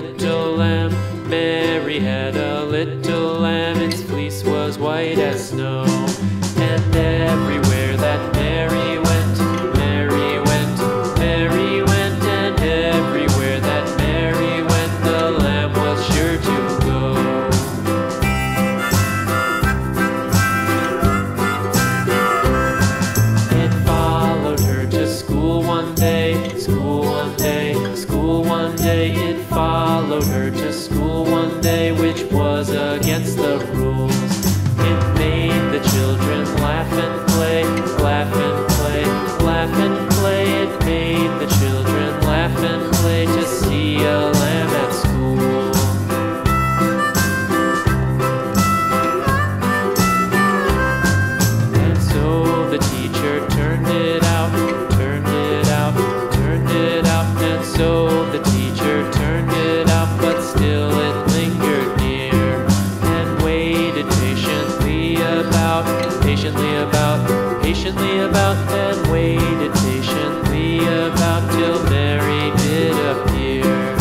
little lamb. Mary had a little lamb, its fleece was white as snow. And everywhere that Mary went, Mary went, Mary went, and everywhere that Mary went, the lamb was sure to go. It followed her to school one day, school one day, school one day. It followed her to school one day, which was against the rules. It made the children laugh and play, laugh and play, laugh and play. It made the children laugh and play to see a lamb at school. And so the teacher turned it out, turned it out, turned it out. And so the teacher turned it out, but still it lingered near and waited patiently about, and waited patiently about till Mary did appear.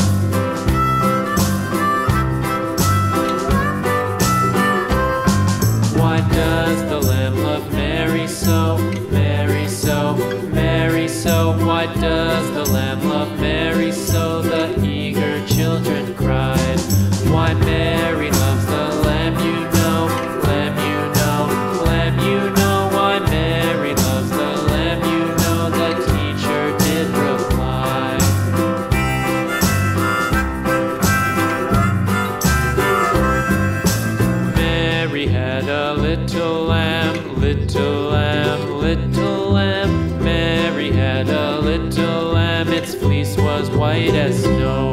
Why does the lamb love Mary so, Mary so, Mary so? Why does the lamb love Mary so? The eager children cried. Why Mary loves the lamb, you know, lamb, you know, lamb, you know. Why Mary loves the lamb, you know, the teacher did reply. Mary had a little lamb, little lamb, little lamb. Mary had a little lamb, its fleece was white as snow.